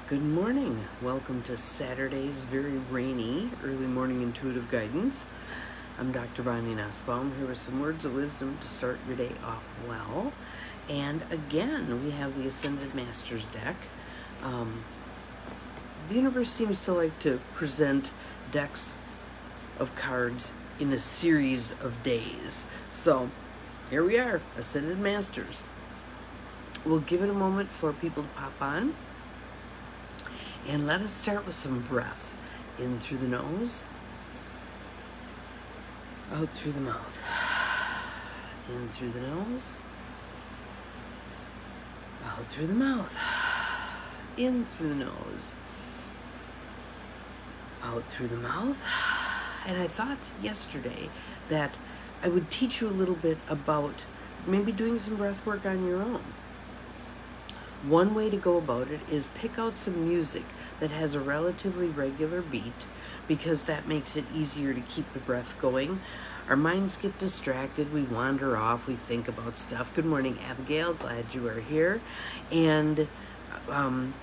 Good morning. Welcome to Saturday's very rainy early morning intuitive guidance. I'm Dr. Bonnie Nussbaum here with some words of wisdom to start your day off well. And again, we have the Ascended Masters deck. The universe seems to like to present decks of cards in a series of days. So here we are, Ascended Masters. We'll give it a moment for people to pop on. And let us start with some breath. In through the nose, out through the mouth. In through the nose, out through the mouth. In through the nose, out through the mouth. And I thought yesterday that I would teach you a little bit about maybe doing some breath work on your own. One way to go about it is pick out some music that has a relatively regular beat, because that makes it easier to keep the breath going. Our minds get distracted, we wander off, we think about stuff. Good morning, Abigail, glad you are here. And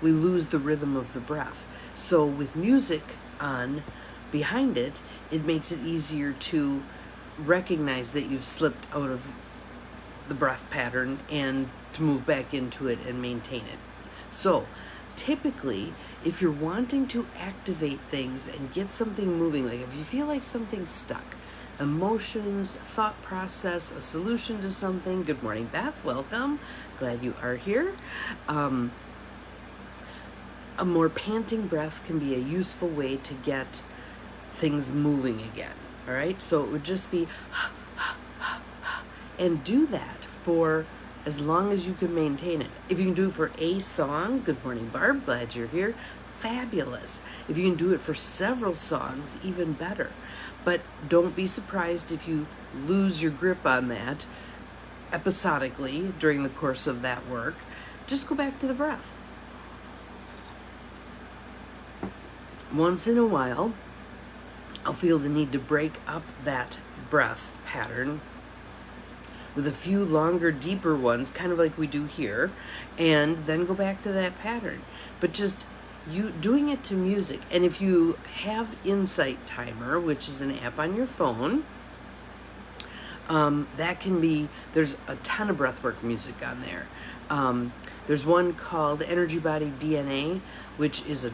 we lose the rhythm of the breath. So with music on behind it, it makes it easier to recognize that you've slipped out of the breath pattern and to move back into it and maintain it. So typically, if you're wanting to activate things and get something moving, like if you feel like something's stuck, emotions, thought process, a solution to something. Good morning, Beth, welcome, glad you are here. A more panting breath can be a useful way to get things moving again. All right, so it would just be and do that for as long as you can maintain it. If you can do it for a song, good morning, Barb, glad you're here, fabulous. If you can do it for several songs, even better. But don't be surprised if you lose your grip on that episodically during the course of that work. Just go back to the breath. Once in a while, I'll feel the need to break up that breath pattern with a few longer, deeper ones, kind of like we do here, and then go back to that pattern. But just you doing it to music. And if you have Insight Timer, which is an app on your phone, that can be, there's a ton of breathwork music on there. There's one called Energy Body DNA, which is a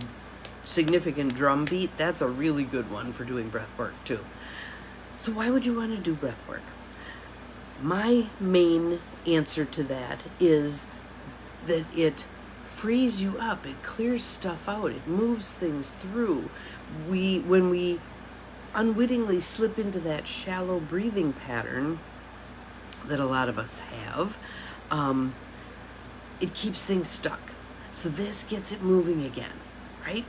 significant drum beat. That's a really good one for doing breathwork too. So why would you want to do breathwork? My main answer to that is that it frees you up, it clears stuff out, it moves things through. When we unwittingly slip into that shallow breathing pattern that a lot of us have, it keeps things stuck. So this gets it moving again, right?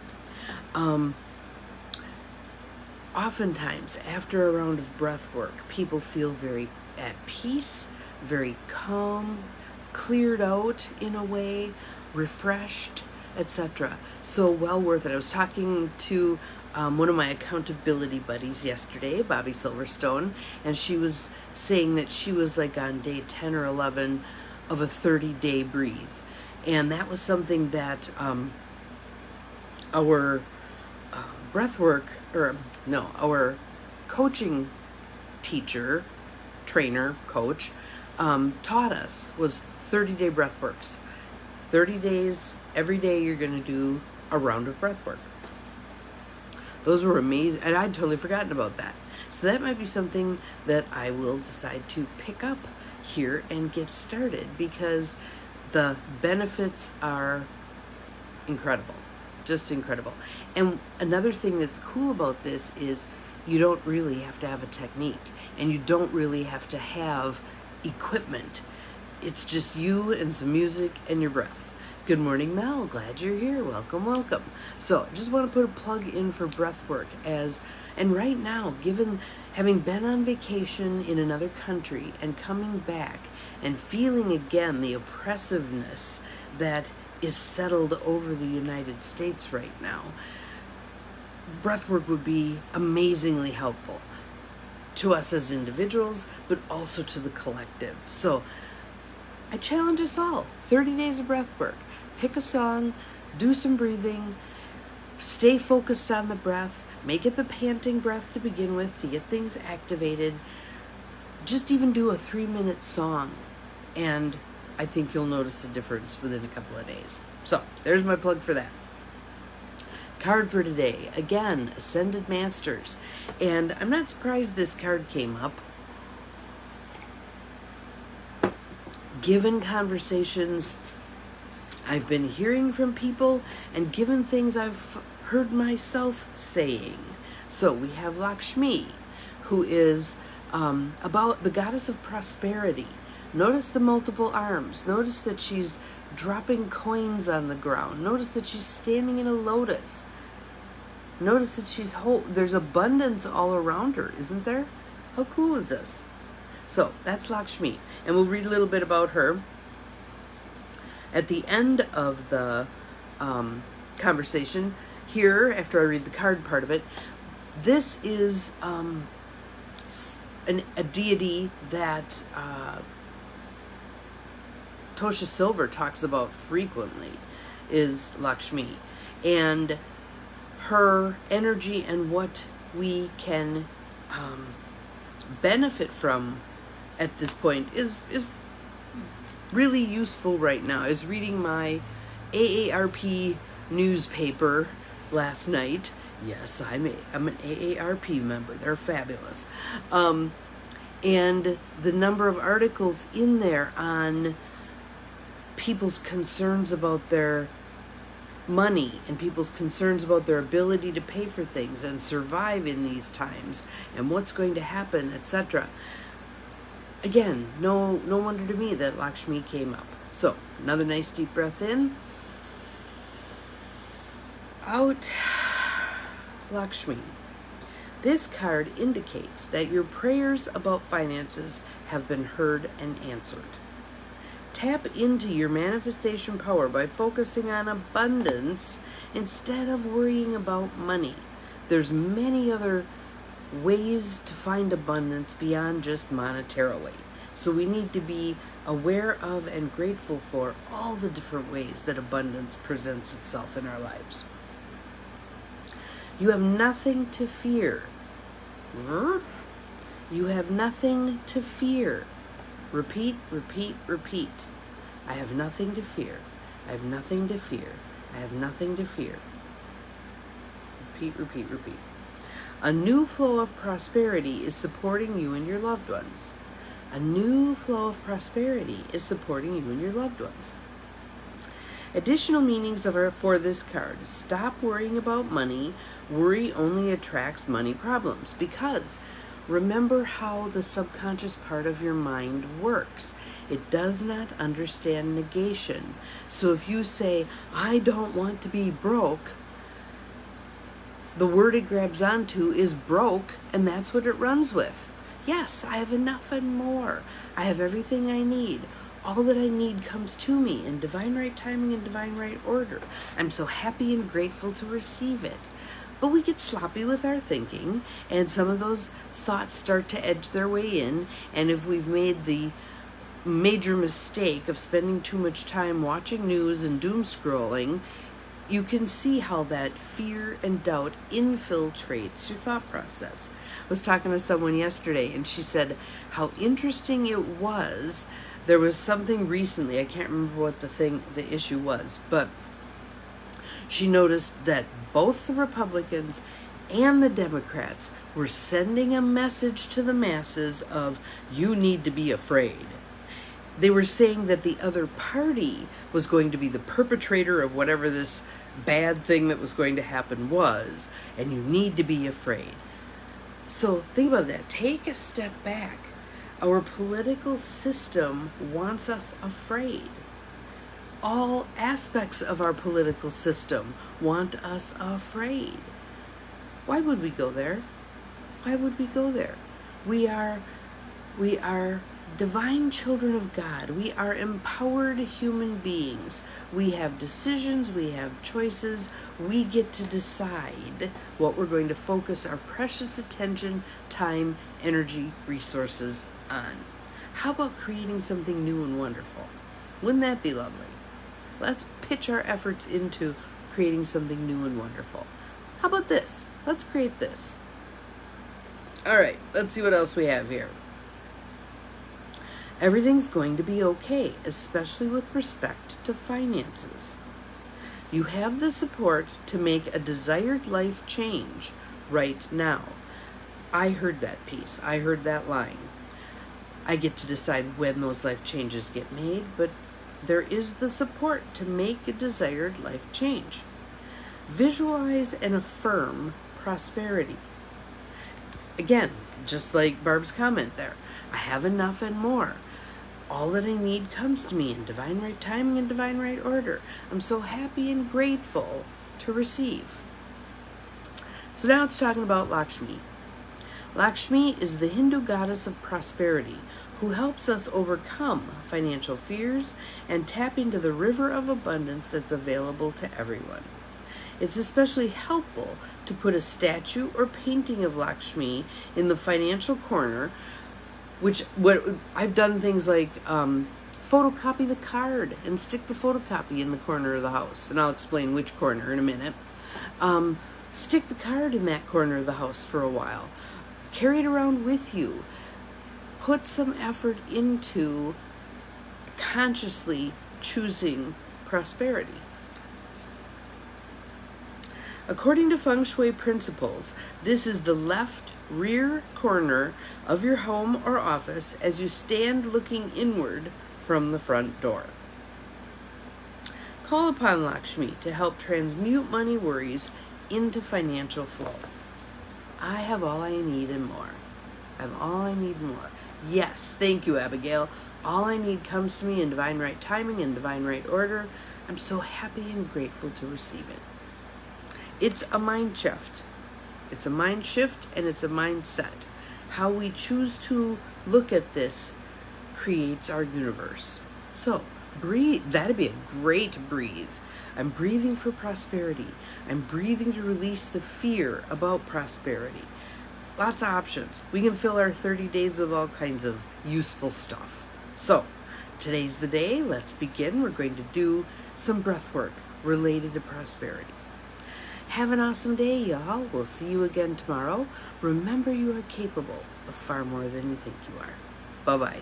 Oftentimes, after a round of breath work, people feel very at peace, very calm, cleared out in a way, refreshed, etc. So well worth it. I was talking to one of my accountability buddies yesterday, Bobby Silverstone, and she was saying that she was like on day 10 or 11 of a 30-day breathe. And that was something that our our coaching teacher, trainer, coach, taught us was 30-day breath works. 30 days, every day you're going to do a round of breath work. Those were amazing, and I'd totally forgotten about that. So that might be something that I will decide to pick up here and get started, because the benefits are incredible, just incredible. And another thing that's cool about this is you don't really have to have a technique, and you don't really have to have equipment. It's just you and some music and your breath. Good morning, Mel, glad you're here, welcome, welcome. So just want to put a plug in for breath work, and right now, given having been on vacation in another country and coming back and feeling again the oppressiveness that is settled over the United States right now, breathwork would be amazingly helpful to us as individuals, but also to the collective. So I challenge us all, 30 days of breathwork. Pick a song, do some breathing, stay focused on the breath, make it the panting breath to begin with to get things activated. Just even do a 3-minute song, and I think you'll notice a difference within a couple of days. So there's my plug for that. Card for today, again, Ascended Masters. And I'm not surprised this card came up. Given conversations I've been hearing from people, and given things I've heard myself saying. So we have Lakshmi, who is about the goddess of prosperity. Notice the multiple arms. Notice that she's dropping coins on the ground. Notice that she's standing in a lotus. Notice that she's there's abundance all around her, isn't there? How cool is this? So that's Lakshmi, and we'll read a little bit about her at the end of the conversation. Here, after I read the card part of it, this is a deity that Tosha Silver talks about frequently, is Lakshmi, and her energy and what we can benefit from at this point is really useful right now. I was reading my AARP newspaper last night. Yes, I'm an AARP member. They're fabulous. And the number of articles in there on people's concerns about their money and people's concerns about their ability to pay for things and survive in these times and what's going to happen, etc. Again, no wonder to me that Lakshmi came up. So, another nice deep breath in. Out. Lakshmi. This card indicates that your prayers about finances have been heard and answered. Tap into your manifestation power by focusing on abundance instead of worrying about money. There's many other ways to find abundance beyond just monetarily. So we need to be aware of and grateful for all the different ways that abundance presents itself in our lives. You have nothing to fear. You have nothing to fear. Repeat, repeat, repeat. I have nothing to fear. I have nothing to fear. I have nothing to fear. Repeat, repeat, repeat. A new flow of prosperity is supporting you and your loved ones. A new flow of prosperity is supporting you and your loved ones. Additional meanings for this card. Stop worrying about money. Worry only attracts money problems, because remember how the subconscious part of your mind works. It does not understand negation. So if you say, I don't want to be broke, the word it grabs onto is broke, and that's what it runs with. Yes, I have enough and more. I have everything I need. All that I need comes to me in divine right timing and divine right order. I'm so happy and grateful to receive it. But we get sloppy with our thinking, and some of those thoughts start to edge their way in, and if we've made the major mistake of spending too much time watching news and doom scrolling, you can see how that fear and doubt infiltrates your thought process. I was talking to someone yesterday, and she said how interesting it was. There was something recently, I can't remember what the issue was, but she noticed that both the Republicans and the Democrats were sending a message to the masses of, you need to be afraid. They were saying that the other party was going to be the perpetrator of whatever this bad thing that was going to happen was, and you need to be afraid. So think about that. Take a step back. Our political system wants us afraid. All aspects of our political system want us afraid. Why would we go there? Why would we go there? We are divine children of God. We are empowered human beings. We have decisions, we have choices. We get to decide what we're going to focus our precious attention, time, energy, resources on. How about creating something new and wonderful? Wouldn't that be lovely? Let's pitch our efforts into creating something new and wonderful. How about this? Let's create this. All right, let's see what else we have here. Everything's going to be okay, especially with respect to finances. You have the support to make a desired life change right now. I heard that piece. I heard that line. I get to decide when those life changes get made, but there is the support to make a desired life change. Visualize and affirm prosperity. Again, just like Barb's comment there, I have enough and more. All that I need comes to me in divine right timing and divine right order. I'm so happy and grateful to receive. So now it's talking about Lakshmi. Lakshmi is the Hindu goddess of prosperity who helps us overcome financial fears and tap into the river of abundance that's available to everyone. It's especially helpful to put a statue or painting of Lakshmi in the financial corner, what I've done things like photocopy the card and stick the photocopy in the corner of the house, and I'll explain which corner in a minute. Stick the card in that corner of the house for a while. Carry it around with you. Put some effort into consciously choosing prosperity. According to feng shui principles, this is the left rear corner of your home or office as you stand looking inward from the front door. Call upon Lakshmi to help transmute money worries into financial flow. I have all I need and more. I have all I need and more. Yes, thank you, Abigail. All I need comes to me in divine right timing and divine right order. I'm so happy and grateful to receive it. It's a mind shift. It's a mind shift and it's a mindset. How we choose to look at this creates our universe. So breathe. That'd be a great breathe. I'm breathing for prosperity. I'm breathing to release the fear about prosperity. Lots of options. We can fill our 30 days with all kinds of useful stuff. So today's the day. Let's begin. We're going to do some breath work related to prosperity. Have an awesome day, y'all. We'll see you again tomorrow. Remember, you are capable of far more than you think you are. Bye-bye.